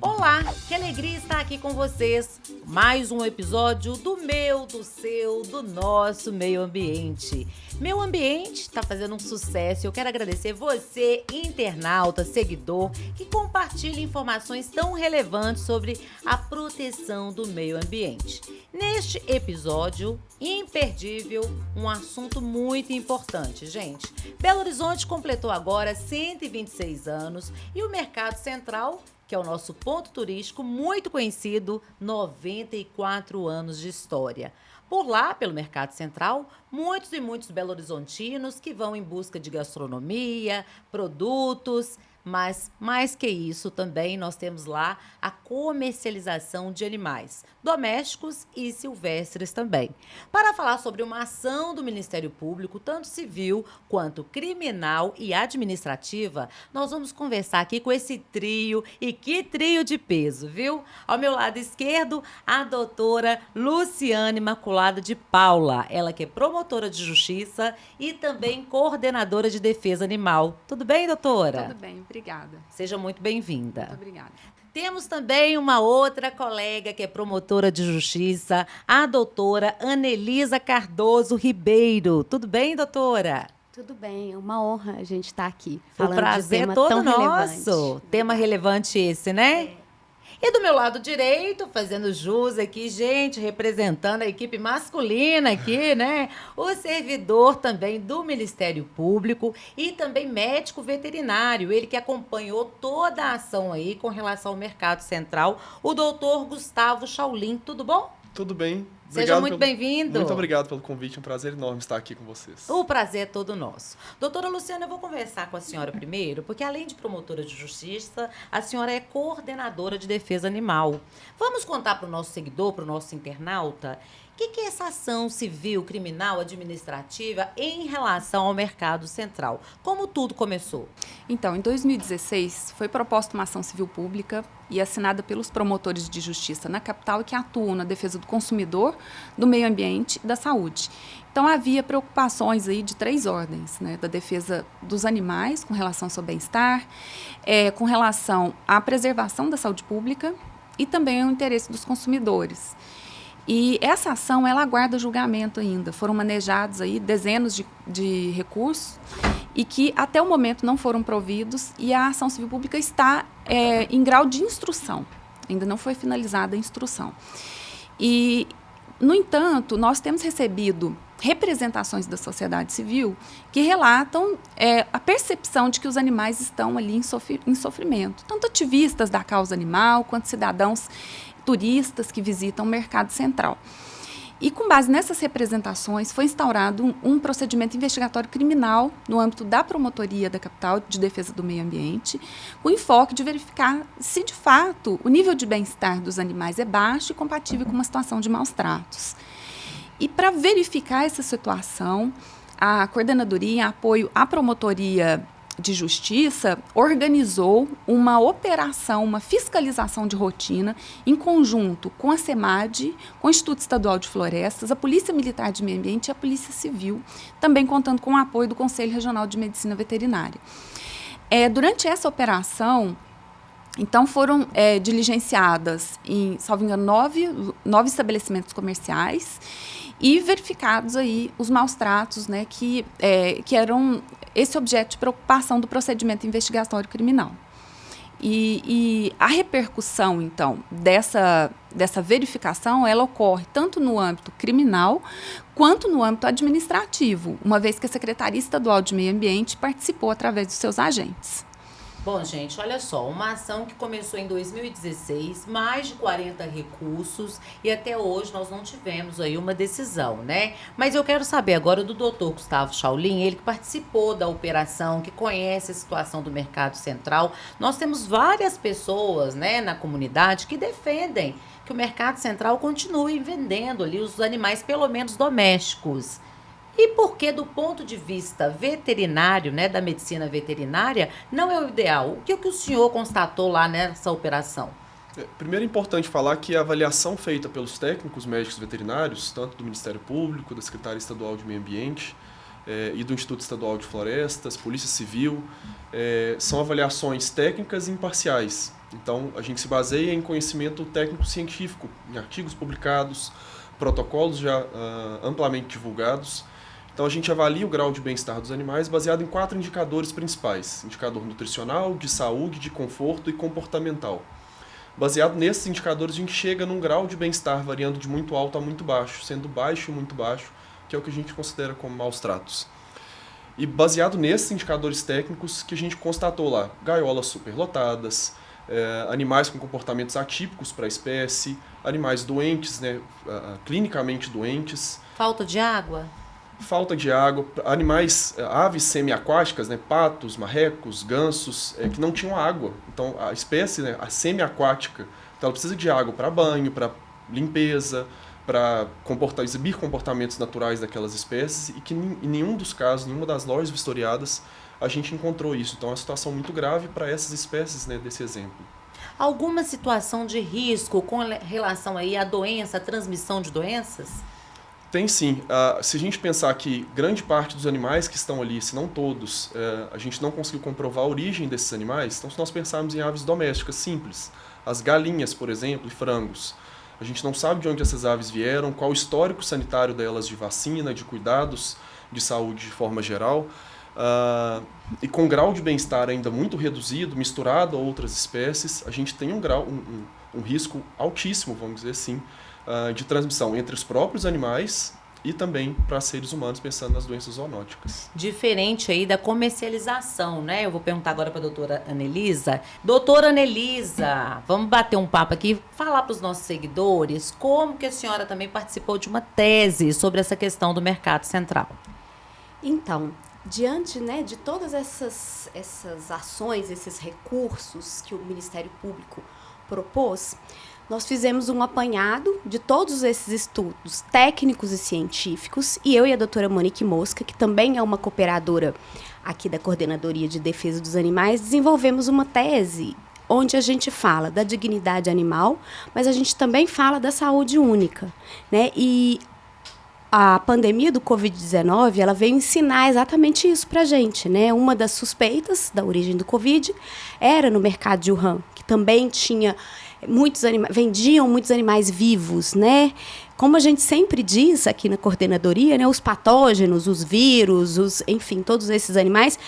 Olá, que alegria estar aqui com vocês. Mais um episódio do meu, do seu, do nosso meio ambiente. Meu ambiente está fazendo um sucesso e eu quero agradecer você, internauta, seguidor, que compartilha informações tão relevantes sobre a proteção do meio ambiente. Neste episódio imperdível, um assunto muito importante, gente. Belo Horizonte completou agora 126 anos e o Mercado Central, que é o nosso ponto turístico muito conhecido, 94 anos de história. Por lá, pelo Mercado Central, muitos e muitos belo-horizontinos que vão em busca de gastronomia, produtos, mas mais que isso também nós temos lá a comercialização de animais, domésticos e silvestres também. Para falar sobre uma ação do Ministério Público, tanto civil quanto criminal e administrativa, nós vamos conversar aqui com esse trio, e que trio de peso, viu? Ao meu lado esquerdo, a doutora Luciane Imaculada de Paula, ela que é promotora de justiça e também coordenadora de defesa animal. Tudo bem, doutora? Tudo bem, obrigada. Seja muito bem-vinda. Muito obrigada. Temos também uma outra colega que é promotora de justiça, a doutora Anelisa Cardoso Ribeiro. Tudo bem, doutora? Tudo bem, é uma honra a gente estar aqui O falando prazer de tema é todo tão nosso. relevante. Tema relevante esse, né? E do meu lado direito, fazendo jus aqui, gente, representando a equipe masculina aqui, né? O servidor também do Ministério Público e também médico veterinário, ele que acompanhou toda a ação aí com relação ao Mercado Central, o doutor Gustavo Shaolin. Tudo bom? Tudo bem. Seja muito bem-vindo. Muito obrigado pelo convite, é um prazer enorme estar aqui com vocês. O prazer é todo nosso. Doutora Luciana, eu vou conversar com a senhora primeiro, porque além de promotora de justiça, a senhora é coordenadora de defesa animal. Vamos contar para o nosso seguidor, para o nosso internauta, o que é essa ação civil, criminal, administrativa em relação ao Mercado Central? Como tudo começou? Então, em 2016, foi proposta uma ação civil pública e assinada pelos promotores de justiça na capital que atuam na defesa do consumidor, do meio ambiente e da saúde. Então, havia preocupações aí de 3 ordens, né? Da defesa dos animais, com relação ao seu bem-estar, com relação à preservação da saúde pública e também ao interesse dos consumidores. E essa ação, ela aguarda julgamento ainda. Foram manejados aí dezenas de recursos e que até o momento não foram providos e a ação civil pública está em grau de instrução. Ainda não foi finalizada a instrução. E, no entanto, nós temos recebido representações da sociedade civil que relatam a percepção de que os animais estão ali em sofrimento. Tanto ativistas da causa animal quanto cidadãos turistas que visitam o Mercado Central. E, com base nessas representações, foi instaurado um procedimento investigatório criminal no âmbito da Promotoria da Capital de Defesa do Meio Ambiente, com o enfoque de verificar se, de fato, o nível de bem-estar dos animais é baixo e compatível com uma situação de maus tratos. E, para verificar essa situação, a Coordenadoria, em apoio à Promotoria de Justiça, organizou uma operação, uma fiscalização de rotina em conjunto com a SEMAD, com o Instituto Estadual de Florestas, a Polícia Militar de Meio Ambiente e a Polícia Civil, também contando com o apoio do Conselho Regional de Medicina Veterinária. Durante essa operação, então, foram diligenciadas, salvo engano, 9 estabelecimentos comerciais e verificados aí os maus tratos, né, que eram esse objeto de preocupação do procedimento investigatório criminal. E a repercussão, então, dessa verificação, ela ocorre tanto no âmbito criminal quanto no âmbito administrativo, uma vez que a Secretaria Estadual de Meio Ambiente participou através dos seus agentes. Bom, gente, olha só, uma ação que começou em 2016, mais de 40 recursos e até hoje nós não tivemos aí uma decisão, né? Mas eu quero saber agora do doutor Gustavo Shaolin, ele que participou da operação, que conhece a situação do Mercado Central. Nós temos várias pessoas, né, na comunidade que defendem que o Mercado Central continue vendendo ali os animais, pelo menos domésticos. E porque, do ponto de vista veterinário, né, da medicina veterinária, não é o ideal? O que o senhor constatou lá nessa operação? Primeiro é importante falar que a avaliação feita pelos técnicos médicos veterinários, tanto do Ministério Público, da Secretaria Estadual de Meio Ambiente e do Instituto Estadual de Florestas, Polícia Civil, são avaliações técnicas e imparciais. Então, a gente se baseia em conhecimento técnico-científico, em artigos publicados, protocolos já amplamente divulgados. Então, a gente avalia o grau de bem-estar dos animais baseado em 4 indicadores principais: indicador nutricional, de saúde, de conforto e comportamental. Baseado nesses indicadores, a gente chega num grau de bem-estar variando de muito alto a muito baixo, sendo baixo e muito baixo, que é o que a gente considera como maus tratos. E baseado nesses indicadores técnicos que a gente constatou lá: gaiolas superlotadas, animais com comportamentos atípicos para a espécie, animais doentes, né, clinicamente doentes. Falta de água? Falta de água, animais, aves semiaquáticas, né, patos, marrecos, gansos, que não tinham água. Então, a espécie, né, a semiaquática, então ela precisa de água para banho, para limpeza, para exibir comportamentos naturais daquelas espécies, e que em nenhum dos casos, nenhuma das lojas vistoriadas, a gente encontrou isso. Então, é uma situação muito grave para essas espécies, né, desse exemplo. Alguma situação de risco com relação aí à doença, à transmissão de doenças? Tem sim. Se a gente pensar que grande parte dos animais que estão ali, se não todos, a gente não conseguiu comprovar a origem desses animais, então se nós pensarmos em aves domésticas simples, as galinhas, por exemplo, e frangos, a gente não sabe de onde essas aves vieram, qual o histórico sanitário delas de vacina, de cuidados de saúde de forma geral, e com grau de bem-estar ainda muito reduzido, misturado a outras espécies, a gente tem um risco altíssimo, vamos dizer assim, de transmissão entre os próprios animais e também para seres humanos, pensando nas doenças zoonóticas. Diferente aí da comercialização, né? Eu vou perguntar agora para a doutora Anelisa. Doutora Anelisa, vamos bater um papo aqui, falar para os nossos seguidores como que a senhora também participou de uma tese sobre essa questão do mercado central. Então, diante, né, de todas essas ações, esses recursos que o Ministério Público propôs, nós fizemos um apanhado de todos esses estudos técnicos e científicos, e eu e a doutora Monique Mosca, que também é uma cooperadora aqui da Coordenadoria de Defesa dos Animais, desenvolvemos uma tese onde a gente fala da dignidade animal, mas a gente também fala da saúde única, né? E a pandemia do Covid-19, ela veio ensinar exatamente isso para a gente, né? Uma das suspeitas da origem do Covid era no mercado de Wuhan, que também tinha vendiam muitos animais vivos, né? Como a gente sempre diz aqui na coordenadoria, né, os patógenos, os vírus, enfim, todos esses animais,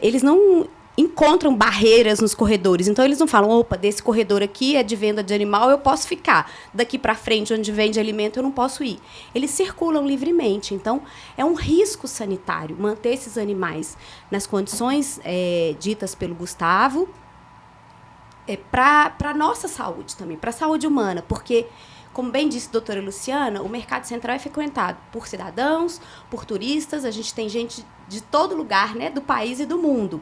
eles não encontram barreiras nos corredores. Então, eles não falam, opa, desse corredor aqui é de venda de animal, eu posso ficar. Daqui para frente, onde vende alimento, eu não posso ir. Eles circulam livremente. Então, é um risco sanitário manter esses animais nas condições ditas pelo Gustavo, para a nossa saúde também, para a saúde humana, porque, como bem disse a doutora Luciana, o mercado central é frequentado por cidadãos, por turistas, a gente tem gente de todo lugar, né, do país e do mundo.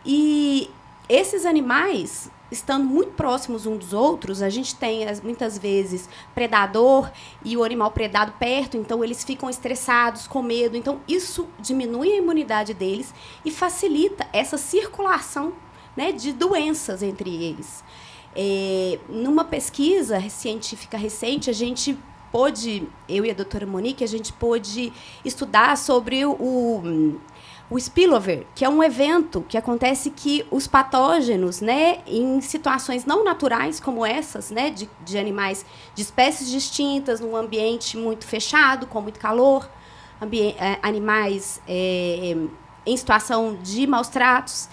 E esses animais, estando muito próximos uns dos outros, a gente tem, muitas vezes, predador e o animal predado perto, então eles ficam estressados, com medo. Então, isso diminui a imunidade deles e facilita essa circulação, né, de doenças entre eles. Numa pesquisa científica recente, a gente pôde, eu e a doutora Monique, a gente pôde estudar sobre o spillover, que é um evento que acontece que os patógenos, né, em situações não naturais como essas, né, de animais de espécies distintas, num ambiente muito fechado, com muito calor, animais em situação de maus tratos,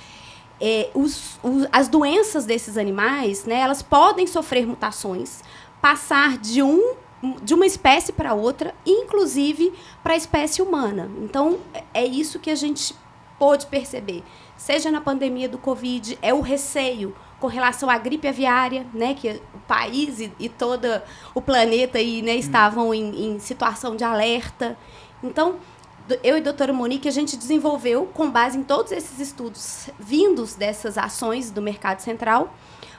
as doenças desses animais, né, elas podem sofrer mutações, passar de uma espécie para outra, inclusive para a espécie humana. Então, é isso que a gente pôde perceber. Seja na pandemia do Covid, é o receio com relação à gripe aviária, né, que o país e todo o planeta aí, né, estavam em situação de alerta. Então, eu e a doutora Monique, a gente desenvolveu, com base em todos esses estudos vindos dessas ações do mercado central,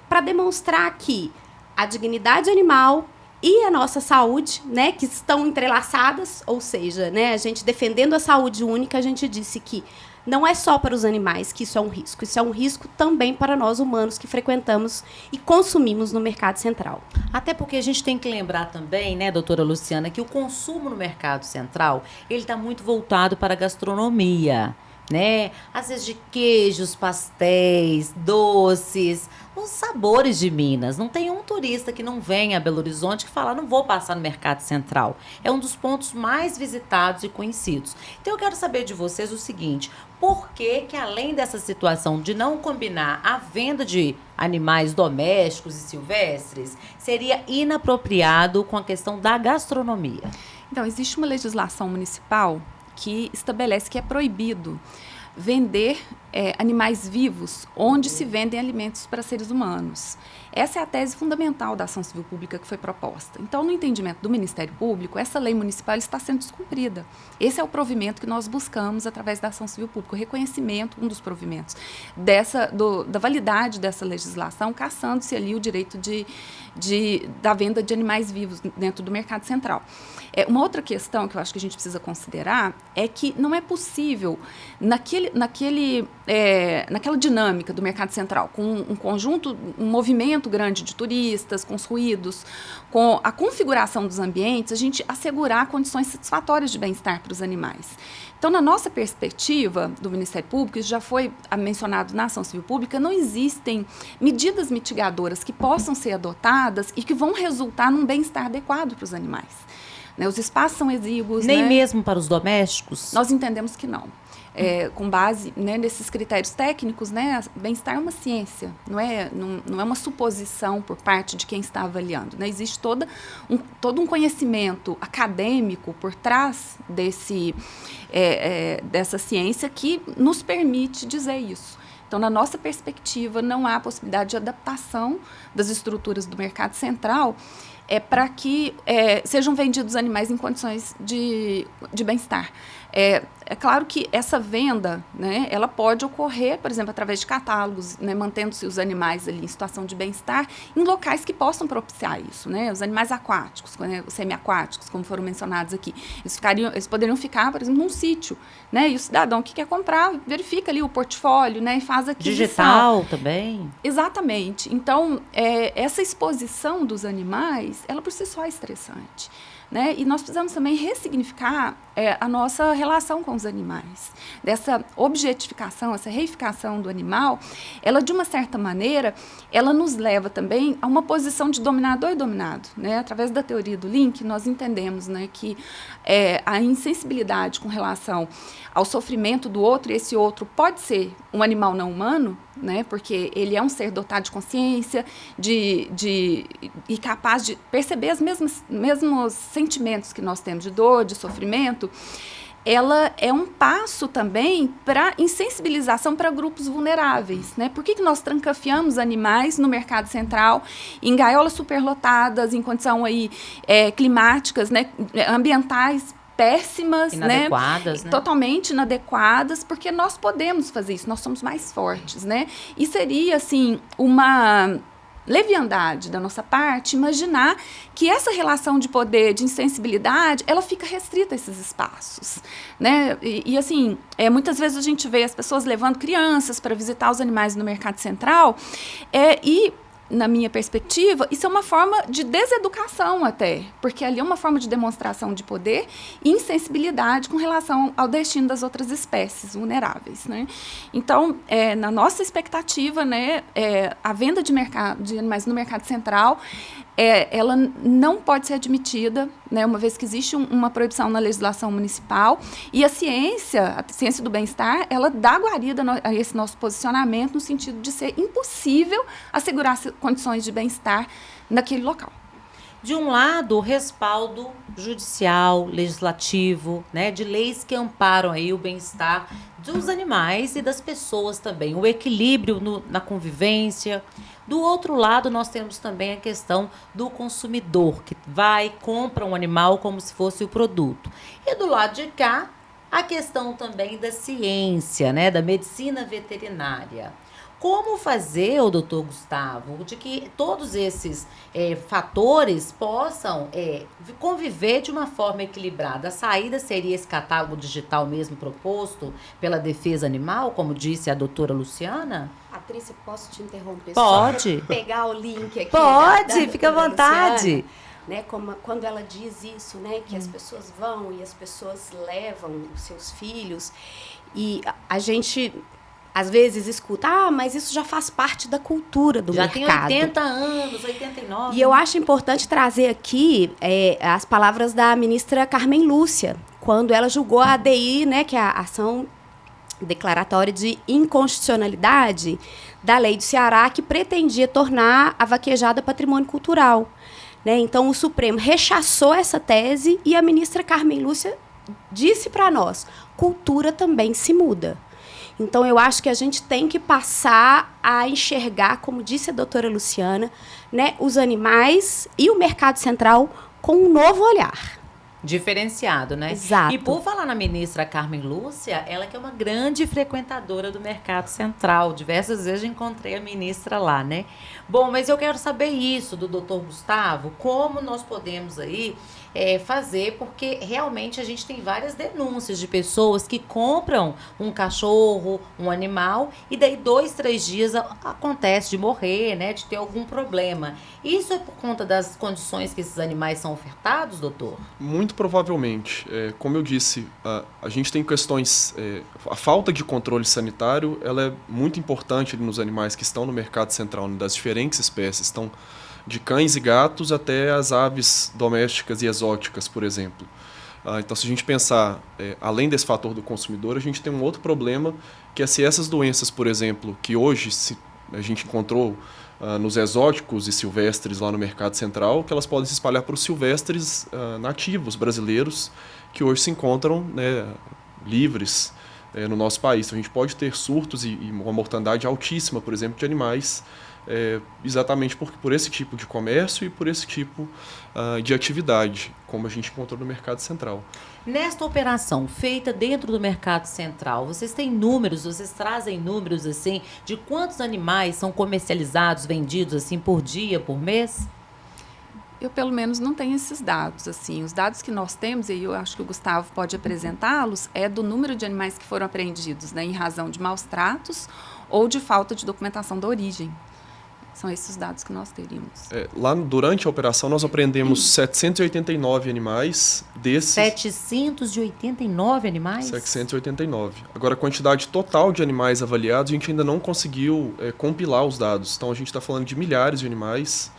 para demonstrar que a dignidade animal e a nossa saúde, né, que estão entrelaçadas, ou seja, né, a gente defendendo a saúde única, a gente disse que não é só para os animais que isso é um risco. Isso é um risco também para nós humanos que frequentamos e consumimos no mercado central. Até porque a gente tem que lembrar também, né, doutora Luciana, que o consumo no mercado central, ele está muito voltado para a gastronomia, né? Às vezes de queijos, pastéis, doces, os sabores de Minas. Não tem um turista que não venha a Belo Horizonte que fala, não vou passar no Mercado Central. É um dos pontos mais visitados e conhecidos. Então eu quero saber de vocês o seguinte, por que além dessa situação de não combinar a venda de animais domésticos e silvestres, seria inapropriado com a questão da gastronomia? Então, existe uma legislação municipal que estabelece que é proibido vender animais vivos onde se vendem alimentos para seres humanos. Essa é a tese fundamental da ação civil pública que foi proposta. Então, no entendimento do Ministério Público, essa lei municipal está sendo descumprida. Esse é o provimento que nós buscamos através da ação civil pública, o reconhecimento, um dos provimentos, da validade dessa legislação, cassando-se ali o direito da venda de animais vivos dentro do mercado central. Uma outra questão que eu acho que a gente precisa considerar é que não é possível, naquela dinâmica do mercado central, com um movimento grande de turistas, com os ruídos, com a configuração dos ambientes, a gente assegurar condições satisfatórias de bem-estar para os animais. Então, na nossa perspectiva do Ministério Público, isso já foi mencionado na ação civil pública, não existem medidas mitigadoras que possam ser adotadas e que vão resultar num bem-estar adequado para os animais. Né, os espaços são exíguos. Nem né? mesmo para os domésticos? Nós entendemos que não. Com base, né, nesses critérios técnicos, né, bem-estar é uma ciência, não é uma suposição por parte de quem está avaliando. Né? Existe todo um conhecimento acadêmico por trás dessa ciência que nos permite dizer isso. Então, na nossa perspectiva, não há possibilidade de adaptação das estruturas do mercado central para que sejam vendidos animais em condições de bem-estar. É claro que essa venda, né, ela pode ocorrer, por exemplo, através de catálogos, né, mantendo-se os animais ali em situação de bem-estar em locais que possam propiciar isso. Né? Os animais aquáticos, né, os semiaquáticos, como foram mencionados aqui, eles poderiam ficar, por exemplo, num sítio. Né? E o cidadão que quer comprar, verifica ali o portfólio, né, e faz a aquisição. Digital também? Exatamente. Então, essa exposição dos animais, ela por si só é estressante. Né? E nós precisamos também ressignificar a nossa relação com os animais. Dessa objetificação, essa reificação do animal, ela, de uma certa maneira, ela nos leva também a uma posição de dominador e dominado. Né? Através da teoria do link, nós entendemos, né, que a insensibilidade com relação ao sofrimento do outro, e esse outro pode ser um animal não humano, né, porque ele é um ser dotado de consciência e capaz de perceber os mesmos sentimentos que nós temos de dor, de sofrimento. Ela é um passo também para insensibilização para grupos vulneráveis. Né? Por que nós trancafiamos animais no mercado central, em gaiolas superlotadas, em condição aí, climáticas, né, ambientais péssimas, inadequadas, né? Totalmente inadequadas, porque nós podemos fazer isso, nós somos mais fortes, né? E seria, assim, uma leviandade da nossa parte imaginar que essa relação de poder, de insensibilidade, ela fica restrita a esses espaços, né? E assim, muitas vezes a gente vê as pessoas levando crianças para visitar os animais no mercado central e na minha perspectiva, isso é uma forma de deseducação até, porque ali é uma forma de demonstração de poder e insensibilidade com relação ao destino das outras espécies vulneráveis. Né? Então, na nossa expectativa, né, a venda de animais no mercado central, ela não pode ser admitida, né, uma vez que existe uma proibição na legislação municipal, e a ciência do bem-estar, ela dá guarida a esse nosso posicionamento no sentido de ser impossível assegurar condições de bem-estar naquele local. De um lado, o respaldo judicial, legislativo, né, de leis que amparam aí o bem-estar dos animais e das pessoas também, o equilíbrio na convivência. Do outro lado, nós temos também a questão do consumidor, que vai e compra um animal como se fosse o produto. E do lado de cá, a questão também da ciência, né, da medicina veterinária. Como fazer, o doutor Gustavo, de que todos esses fatores possam conviver de uma forma equilibrada? A saída seria esse catálogo digital mesmo proposto pela defesa animal, como disse a doutora Luciana? Patrícia, posso te interromper? Pode. Só pegar o link aqui. Pode, fica à vontade. Luciana, né, quando ela diz isso, né, que as pessoas vão e as pessoas levam os seus filhos, e a gente às vezes escuta, mas isso já faz parte da cultura do mercado. Já tem 80 anos, 89. E eu acho importante trazer aqui as palavras da ministra Carmen Lúcia, quando ela julgou a ADI, né, que é a ação declaratória de inconstitucionalidade da lei do Ceará, que pretendia tornar a vaquejada patrimônio cultural. Né? Então, o Supremo rechaçou essa tese e a ministra Carmen Lúcia disse para nós, cultura também se muda. Então, eu acho que a gente tem que passar a enxergar, como disse a doutora Luciana, né, os animais e o mercado central com um novo olhar. Diferenciado, né? Exato. E por falar na ministra Carmen Lúcia, ela que é uma grande frequentadora do mercado central. Diversas vezes eu encontrei a ministra lá, né? Bom, mas eu quero saber isso do doutor Gustavo, como nós podemos aí fazer, porque realmente a gente tem várias denúncias de pessoas que compram um cachorro, um animal, e daí 2, 3 dias acontece de morrer, né? De ter algum problema. Isso é por conta das condições que esses animais são ofertados, doutor? Muito provavelmente. Como eu disse, a gente tem questões... a falta de controle sanitário ela é muito importante ali nos animais que estão no mercado central, das diferentes espécies. Estão de cães e gatos até as aves domésticas e exóticas, por exemplo. Então, se a gente pensar, além desse fator do consumidor, a gente tem um outro problema, que é se essas doenças, por exemplo, que hoje a gente encontrou nos exóticos e silvestres lá no mercado central, que elas podem se espalhar para os silvestres nativos brasileiros, que hoje se encontram, né, livres no nosso país. Então, a gente pode ter surtos e uma mortandade altíssima, por exemplo, de animais, exatamente por esse tipo de comércio e por esse tipo de atividade, como a gente encontrou no mercado central. Nesta operação feita dentro do mercado central, vocês têm números, vocês trazem números assim de quantos animais são comercializados, vendidos assim por dia, por mês? Eu, pelo menos, não tenho esses dados. Assim. Os dados que nós temos, e eu acho que o Gustavo pode apresentá-los, é do número de animais que foram apreendidos, né, em razão de maus tratos ou de falta de documentação da origem. São esses os dados que nós teríamos. Lá durante a operação nós apreendemos 789 animais desses... 789 animais? 789. Agora, a quantidade total de animais avaliados, a gente ainda não conseguiu compilar os dados. Então, a gente está falando de milhares de animais.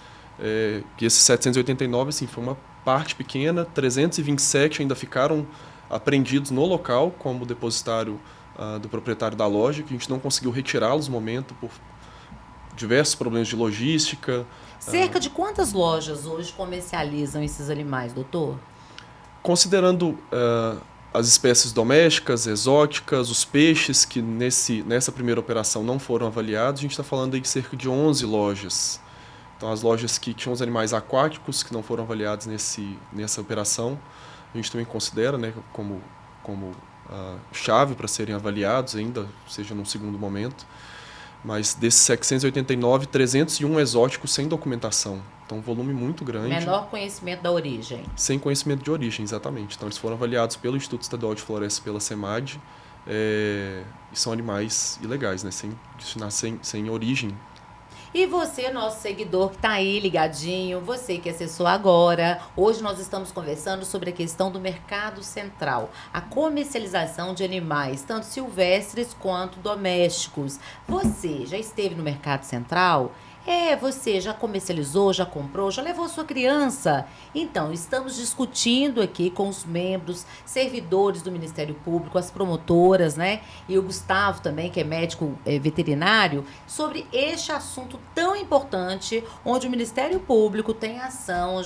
Que esses 789, assim, foi uma parte pequena. 327 ainda ficaram apreendidos no local, como depositário do proprietário da loja, que a gente não conseguiu retirá-los no momento por diversos problemas de logística. Cerca de quantas lojas hoje comercializam esses animais, doutor? Considerando as espécies domésticas, exóticas, os peixes que nessa primeira operação não foram avaliados, a gente está falando aí de cerca de 11 lojas. Então, as lojas que tinham os animais aquáticos que não foram avaliados nessa operação, a gente também considera, né, como chave para serem avaliados ainda, seja num segundo momento. Mas desses 789, 301 exóticos sem documentação. Então, um volume muito grande. Menor conhecimento da origem. Sem conhecimento de origem, exatamente. Então, eles foram avaliados pelo Instituto Estadual de Floresta, pela SEMAD, e são animais ilegais, né? Sem origem. E você, nosso seguidor que está aí ligadinho, você que acessou agora, hoje nós estamos conversando sobre a questão do mercado central, a comercialização de animais, tanto silvestres quanto domésticos. Você já esteve no mercado central? Você já comercializou, já comprou, já levou sua criança? Então, estamos discutindo aqui com os membros, servidores do Ministério Público, as promotoras, né? E o Gustavo também, que é médico veterinário, sobre este assunto tão importante, onde o Ministério Público tem ação,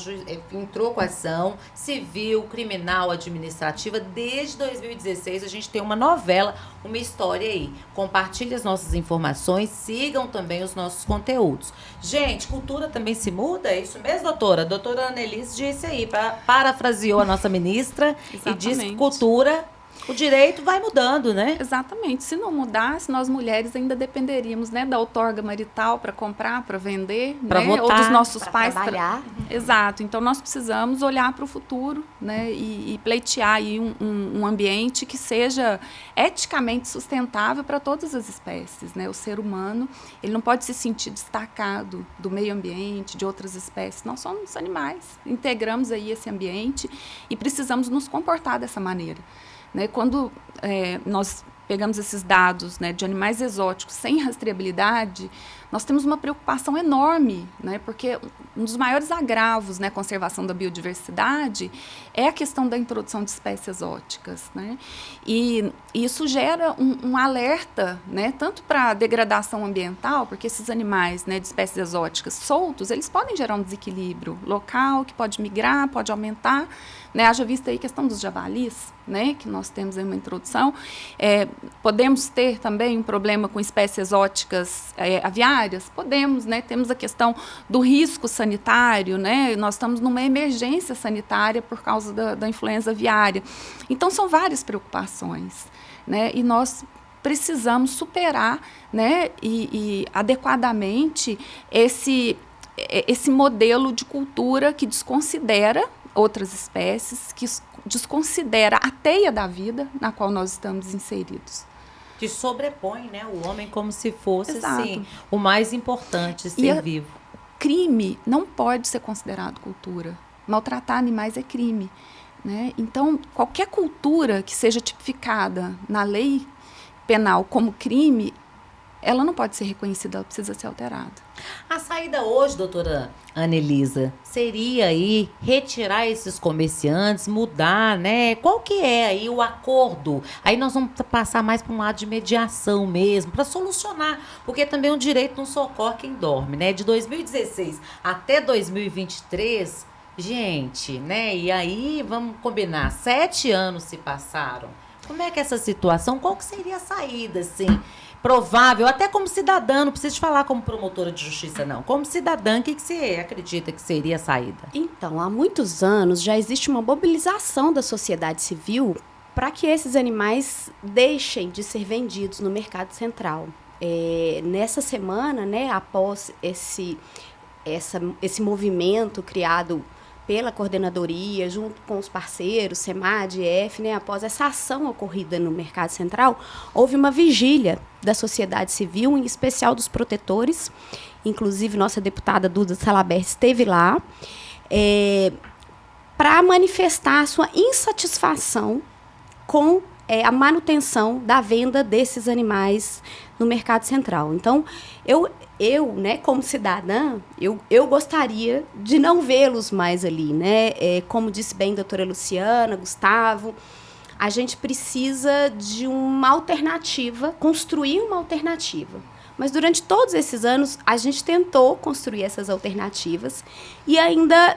entrou com ação civil, criminal, administrativa. Desde 2016, a gente tem uma novela, uma história aí. Compartilhe as nossas informações, sigam também os nossos conteúdos. Gente, cultura também se muda? É isso mesmo, doutora? A doutora Annelise disse aí, parafraseou a nossa ministra. Exatamente. E disse que cultura O direito vai mudando, né? Exatamente. Se não mudasse, nós mulheres ainda dependeríamos, né, da outorga marital para comprar, para vender, Pra né? votar, ou dos nossos pra pais trabalhar. Exato. Então nós precisamos olhar para o futuro, né, e pleitear aí um ambiente que seja eticamente sustentável para todas as espécies, né? O ser humano, ele não pode se sentir destacado do meio ambiente, de outras espécies. Nós somos animais, integramos aí esse ambiente e precisamos nos comportar dessa maneira. Né, quando nós pegamos esses dados, né, de animais exóticos sem rastreabilidade, nós temos uma preocupação enorme, né, porque um dos maiores agravos na conservação da biodiversidade é a questão da introdução de espécies exóticas. Né, e isso gera um alerta, né, tanto para a degradação ambiental, porque esses animais, né, de espécies exóticas soltos, eles podem gerar um desequilíbrio local, que pode migrar, pode aumentar. Né, haja vista aí a questão dos javalis, né, que nós temos aí uma introdução. Podemos ter também um problema com espécies exóticas aviárias? Podemos, né, temos a questão do risco sanitário, né, nós estamos numa emergência sanitária por causa da influenza aviária. Então, são várias preocupações, né, e nós precisamos superar, né, e adequadamente esse modelo de cultura que desconsidera outras espécies, que desconsidera a teia da vida na qual nós estamos inseridos. Que sobrepõe, né, o homem como se fosse, Exato. assim, o mais importante, ser vivo. Crime não pode ser considerado cultura. Maltratar animais é crime. Né? Então, qualquer cultura que seja tipificada na lei penal como crime, ela não pode ser reconhecida, ela precisa ser alterada. A saída hoje, doutora Anelisa, seria aí retirar esses comerciantes, mudar, né? Qual que é aí o acordo? Aí nós vamos passar mais para um lado de mediação mesmo, para solucionar, porque também o direito não socorre quem dorme, né? De 2016 até 2023, gente, né? E aí, vamos combinar, 7 anos se passaram. Como é que essa situação, qual que seria a saída, assim, provável, até como cidadã, não preciso falar como promotora de justiça, não. Como cidadã, o que você acredita que seria a saída? Então, há muitos anos já existe uma mobilização da sociedade civil para que esses animais deixem de ser vendidos no mercado central. Nessa semana, né, após esse movimento criado pela coordenadoria, junto com os parceiros, SEMAD, EF, né, após essa ação ocorrida no Mercado Central, houve uma vigília da sociedade civil, em especial dos protetores, inclusive nossa deputada Duda Salabert esteve lá, para manifestar a sua insatisfação com a manutenção da venda desses animais no Mercado Central. Então, eu, né, como cidadã, eu gostaria de não vê-los mais ali, né? Como disse bem a doutora Luciana, Gustavo, a gente precisa de uma alternativa, construir uma alternativa. Mas durante todos esses anos, a gente tentou construir essas alternativas e ainda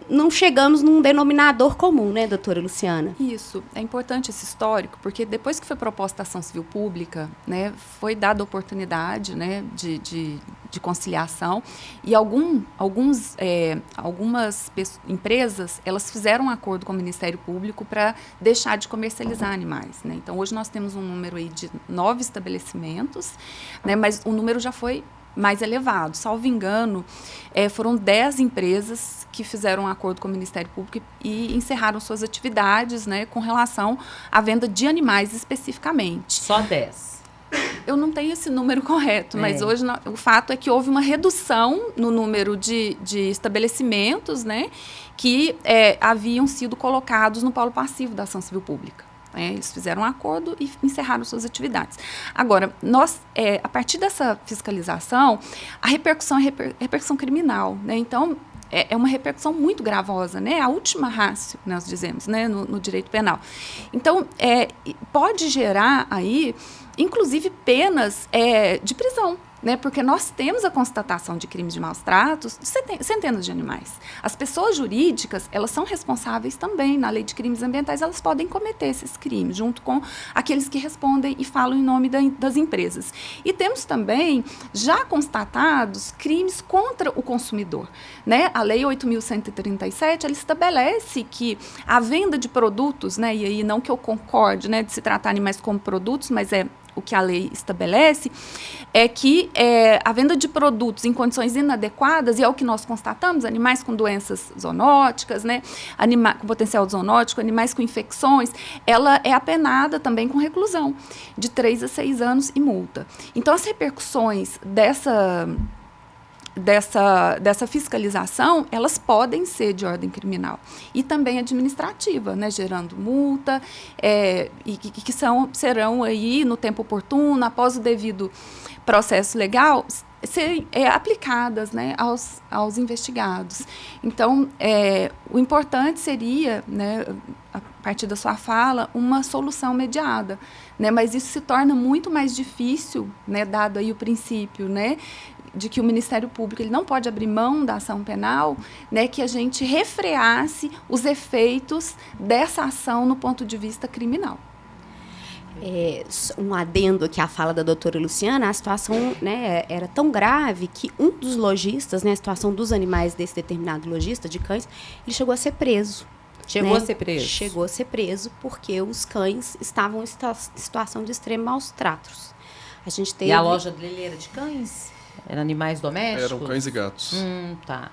não chegamos num denominador comum, né, doutora Luciana? Isso, é importante esse histórico, porque depois que foi proposta a ação civil pública, né, foi dada a oportunidade, né, de conciliação e algumas empresas, elas fizeram um acordo com o Ministério Público para deixar de comercializar animais. Né? Então, hoje nós temos um número aí de 9 estabelecimentos, né, mas o número já foi mais elevado. Salvo engano, foram 10 empresas que fizeram um acordo com o Ministério Público e encerraram suas atividades, né, com relação à venda de animais especificamente. Só 10. Eu não tenho esse número correto, mas hoje o fato é que houve uma redução no número de estabelecimentos, né, que haviam sido colocados no polo passivo da ação civil pública. Eles fizeram um acordo e encerraram suas atividades. Agora, nós, a partir dessa fiscalização, a repercussão é repercussão criminal. Né? Então, é uma repercussão muito gravosa, né? A última ratio, nós dizemos, né? no direito penal. Então, pode gerar aí, inclusive, penas de prisão. né? Porque nós temos a constatação de crimes de maus tratos de centenas de animais. As pessoas jurídicas, elas são responsáveis também, na lei de crimes ambientais, elas podem cometer esses crimes, junto com aqueles que respondem e falam em nome das empresas. E temos também já constatados crimes contra o consumidor, né? A lei 8.137, ela estabelece que a venda de produtos, né, e aí não que eu concorde, né, de se tratar animais como produtos, mas é o que a lei estabelece, é que a venda de produtos em condições inadequadas, e é o que nós constatamos, animais com doenças zoonóticas, né, com potencial zoonótico, animais com infecções, ela é apenada também com reclusão de 3 a 6 anos e multa. Então, as repercussões dessa fiscalização, elas podem ser de ordem criminal e também administrativa, né, gerando multa, e que serão aí no tempo oportuno, após o devido processo legal, serem aplicadas, né, aos investigados. Então, o importante seria, né, a partir da sua fala, uma solução mediada, né, mas isso se torna muito mais difícil, né, dado aí o princípio, né, de que o Ministério Público ele não pode abrir mão da ação penal, né, que a gente refreasse os efeitos dessa ação no ponto de vista criminal. Um adendo aqui à fala da doutora Luciana, a situação, né, era tão grave que um dos lojistas, né, a situação dos animais desse determinado lojista de cães, ele chegou a ser preso. Chegou a ser preso? Chegou a ser preso porque os cães estavam em situação de extremo maus tratos. A gente teve... E a loja dele era de cães? Eram animais domésticos? Eram cães e gatos. Tá.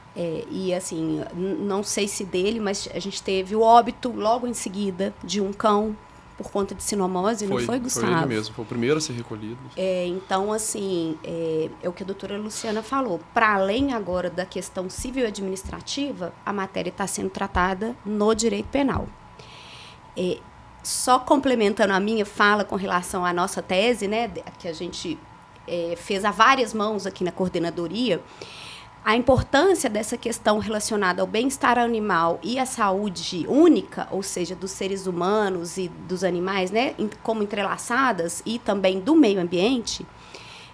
E assim, não sei se dele, mas a gente teve o óbito logo em seguida de um cão por conta de sinomose, não foi, Gustavo? Foi ele mesmo, foi o primeiro a ser recolhido. Então, assim, é o que a doutora Luciana falou. Para além agora da questão civil e administrativa, a matéria está sendo tratada no direito penal. Só complementando a minha fala com relação à nossa tese, né, que a gente fez a várias mãos aqui na coordenadoria, a importância dessa questão relacionada ao bem-estar animal e à saúde única, ou seja, dos seres humanos e dos animais, né, como entrelaçadas, e também do meio ambiente,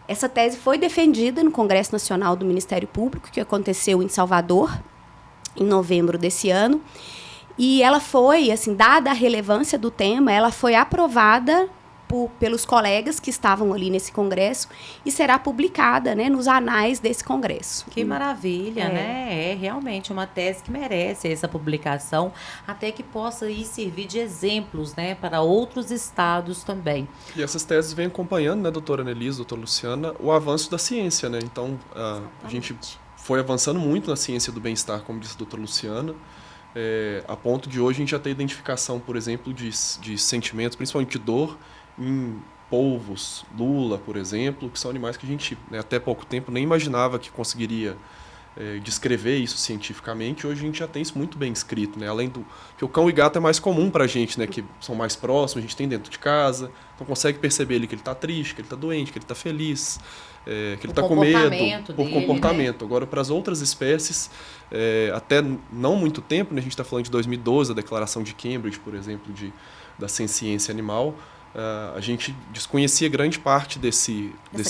essa tese foi defendida no Congresso Nacional do Ministério Público, que aconteceu em Salvador, em novembro desse ano, e ela foi, assim, dada a relevância do tema, ela foi aprovada pelos colegas que estavam ali nesse congresso e será publicada, né, nos anais desse congresso. Que maravilha, né? É realmente uma tese que merece essa publicação, até que possa aí servir de exemplos, né, para outros estados também. E essas teses vêm acompanhando, né, doutora Annelise, doutora Luciana, o avanço da ciência, né? Então, a gente foi avançando muito na ciência do bem-estar, como disse a doutora Luciana, a ponto de hoje a gente já ter identificação, por exemplo, de sentimentos, principalmente de dor, em polvos, lula, por exemplo, que são animais que a gente, né, até pouco tempo nem imaginava que conseguiria descrever isso cientificamente. Hoje a gente já tem isso muito bem escrito, né? Além do que o cão e gato é mais comum para a gente, né, que são mais próximos, a gente tem dentro de casa, então consegue perceber ele que ele está triste, que ele está doente, que ele está feliz, que ele está com medo, por comportamento. Né? Agora, para as outras espécies, até não muito tempo, né, a gente está falando de 2012, a Declaração de Cambridge, por exemplo, da senciência animal, a gente desconhecia grande parte dessa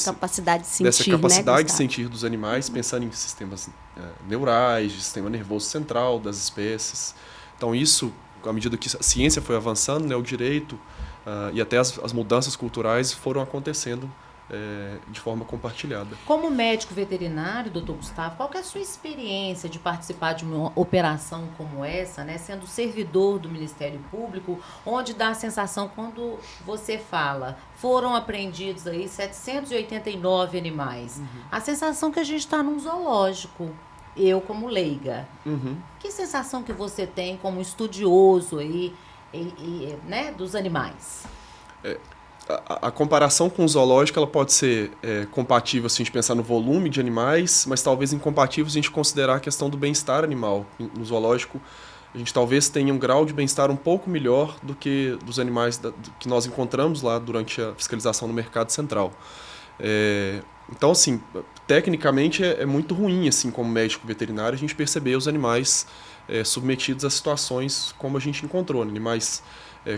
capacidade de sentir, dessa capacidade, né, de sentir dos animais, pensando em sistemas neurais, de sistema nervoso central das espécies. Então isso, à medida que a ciência foi avançando, né, o direito e até as mudanças culturais foram acontecendo de forma compartilhada. Como médico veterinário, doutor Gustavo, qual que é a sua experiência de participar de uma operação como essa, né, sendo servidor do Ministério Público, onde dá a sensação, quando você fala, foram apreendidos aí 789 animais, a sensação que a gente está num zoológico, eu como leiga. Que sensação que você tem como estudioso aí, né, dos animais? A comparação com o zoológico ela pode ser compatível se a gente pensar no volume de animais, mas talvez incompatível se a gente considerar a questão do bem-estar animal. No zoológico, a gente talvez tenha um grau de bem-estar um pouco melhor do que dos animais que nós encontramos lá durante a fiscalização no mercado central. Então, assim, tecnicamente é muito ruim, assim, como médico veterinário, a gente perceber os animais submetidos a situações como a gente encontrou, animais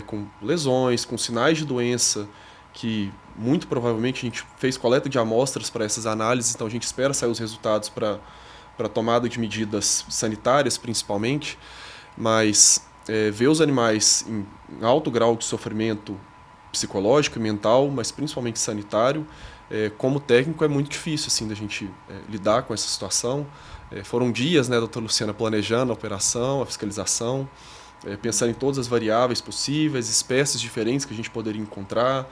com lesões, com sinais de doença, que muito provavelmente a gente fez coleta de amostras para essas análises, então a gente espera sair os resultados para tomada de medidas sanitárias, principalmente, mas ver os animais em alto grau de sofrimento psicológico e mental, mas principalmente sanitário, como técnico é muito difícil assim, da gente lidar com essa situação. Foram dias, né, doutora Luciana, planejando a operação, a fiscalização, pensando em todas as variáveis possíveis, espécies diferentes que a gente poderia encontrar,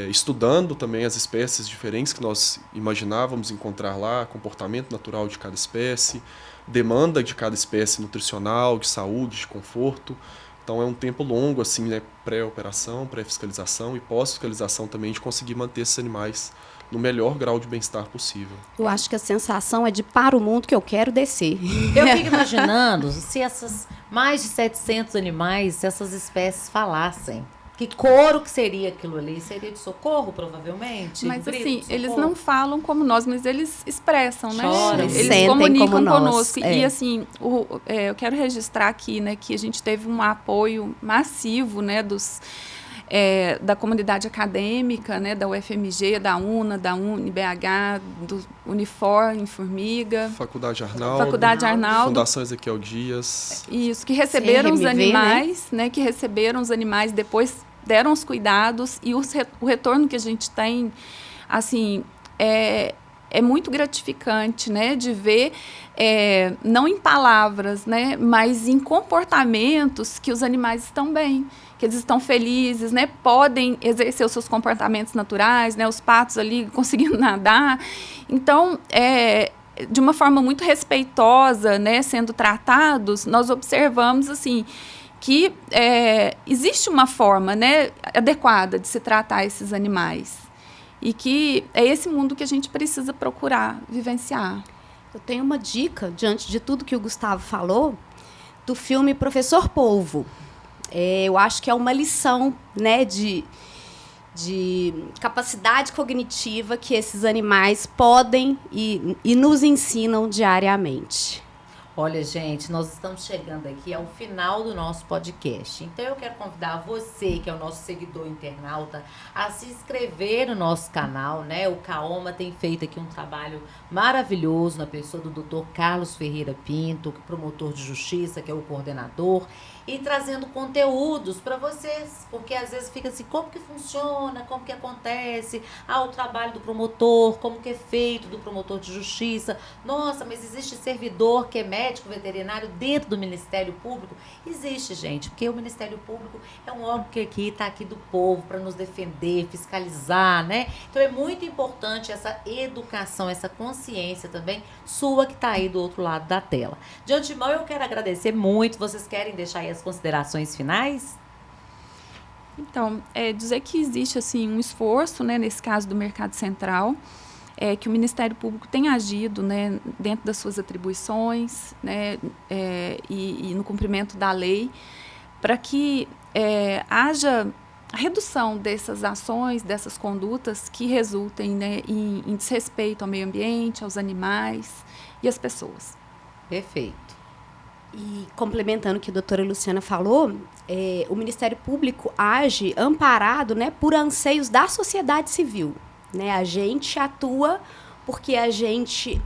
estudando também as espécies diferentes que nós imaginávamos encontrar lá, comportamento natural de cada espécie, demanda de cada espécie nutricional, de saúde, de conforto. Então é um tempo longo, assim, né, pré-operação, pré-fiscalização e pós-fiscalização também, de conseguir manter esses animais no melhor grau de bem-estar possível. Eu acho que a sensação é de para o mundo que eu quero descer. Eu fico imaginando se essas mais de 700 animais, se essas espécies falassem. Que coro que seria aquilo ali? Seria de socorro, provavelmente? Mas Grito assim, de socorro? eles não falam como nós, mas eles expressam, né? Choram. Eles Sentem comunicam como nós, conosco. é. E assim, eu quero registrar aqui, né, que a gente teve um apoio massivo, né, da comunidade acadêmica, né, da UFMG, da UNA, da UniBH, do Unifor, em Formiga. Faculdade Arnaldo, Faculdade Arnaldo. Fundação Ezequiel Dias. Isso, que receberam os CRMV, animais, né, que receberam os animais, depois deram os cuidados, e o retorno que a gente tem, assim, é muito gratificante, né, de ver, não em palavras, né, mas em comportamentos que os animais estão bem, que eles estão felizes, né, podem exercer os seus comportamentos naturais, né, os patos ali conseguindo nadar. Então, de uma forma muito respeitosa, né, sendo tratados, nós observamos, assim, que existe uma forma, né, adequada de se tratar esses animais. E que é esse mundo que a gente precisa procurar vivenciar. Eu tenho uma dica, diante de tudo que o Gustavo falou, do filme Professor Polvo. Eu acho que é uma lição, né, de capacidade cognitiva que esses animais podem e nos ensinam diariamente. Olha, gente, nós estamos chegando aqui ao final do nosso podcast. Então, eu quero convidar você, que é o nosso seguidor internauta, a se inscrever no nosso canal, né? O Kaoma tem feito aqui um trabalho maravilhoso na pessoa do Dr. Carlos Ferreira Pinto, promotor de justiça, que é o coordenador, e trazendo conteúdos para vocês, porque às vezes fica assim, como que funciona, como que acontece, o trabalho do promotor, como que é feito do promotor de justiça. Nossa, mas existe servidor que é médico veterinário dentro do Ministério Público? Existe, gente, porque o Ministério Público é um órgão que está aqui do povo para nos defender, fiscalizar, né? Então é muito importante essa educação, essa consciência também sua que está aí do outro lado da tela. De antemão, eu quero agradecer muito. Vocês querem deixar aí as considerações finais? Então, dizer que existe assim, um esforço, né, nesse caso do Mercado Central, que o Ministério Público tem agido, né, dentro das suas atribuições, né, e no cumprimento da lei, para que haja a redução dessas ações, dessas condutas que resultem, né, em desrespeito ao meio ambiente, aos animais e às pessoas. Perfeito. E complementando o que a doutora Luciana falou, o Ministério Público age amparado, né, por anseios da sociedade civil. Né? A gente atua porque a gente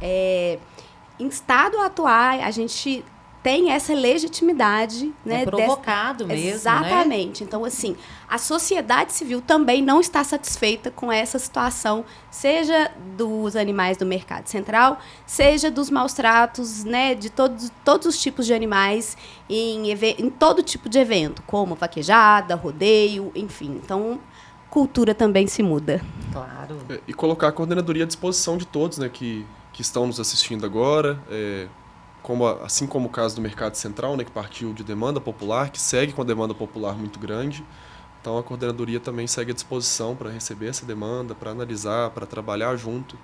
instado a atuar, a gente tem essa legitimidade. Né, provocado mesmo, exatamente. Né? Então, assim, a sociedade civil também não está satisfeita com essa situação, seja dos animais do Mercado Central, seja dos maus tratos, né, de todos os tipos de animais em todo tipo de evento, como vaquejada, rodeio, enfim. Então, cultura também se muda. Claro. E colocar a coordenadoria à disposição de todos, né, que estão nos assistindo agora, assim como o caso do Mercado Central, né, que partiu de demanda popular, que segue com a demanda popular muito grande. Então, a coordenadoria também segue à disposição para receber essa demanda, para analisar, para trabalhar junto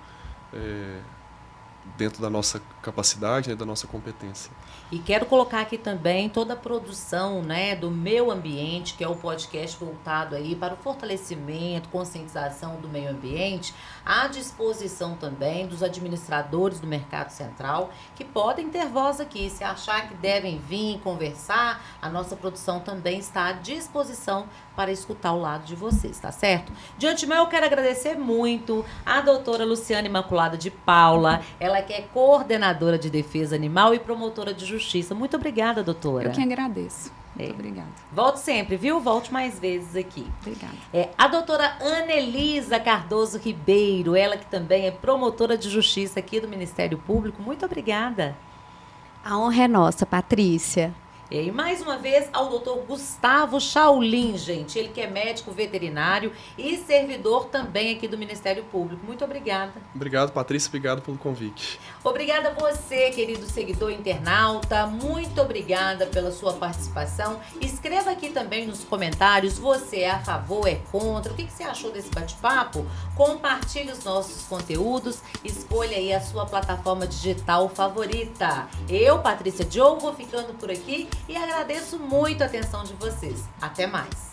dentro da nossa capacidade, né, da nossa competência. E quero colocar aqui também toda a produção, né, do Meu Ambiente, que é o podcast voltado aí para o fortalecimento, conscientização do meio ambiente, à disposição também dos administradores do Mercado Central, que podem ter voz aqui. Se achar que devem vir conversar, a nossa produção também está à disposição para escutar o lado de vocês, tá certo? De antemão, eu quero agradecer muito a doutora Luciana Imaculada de Paula, ela que é coordenadora de defesa animal e promotora de justiça. Muito obrigada, doutora. Eu que agradeço. Muito obrigada. Volte sempre, viu? Volte mais vezes aqui. Obrigada. A doutora Anelisa Cardoso Ribeiro, ela que também é promotora de justiça aqui do Ministério Público. Muito obrigada. A honra é nossa, Patrícia. E mais uma vez ao doutor Gustavo Shaolin, gente. Ele que é médico veterinário e servidor também aqui do Ministério Público. Muito obrigada. Obrigado, Patrícia. Obrigado pelo convite. Obrigada a você, querido seguidor internauta. Muito obrigada pela sua participação. Escreva aqui também nos comentários. Você é a favor, é contra? O que você achou desse bate-papo? Compartilhe os nossos conteúdos. Escolha aí a sua plataforma digital favorita. Eu, Patrícia Diogo, vou ficando por aqui. E agradeço muito a atenção de vocês. Até mais.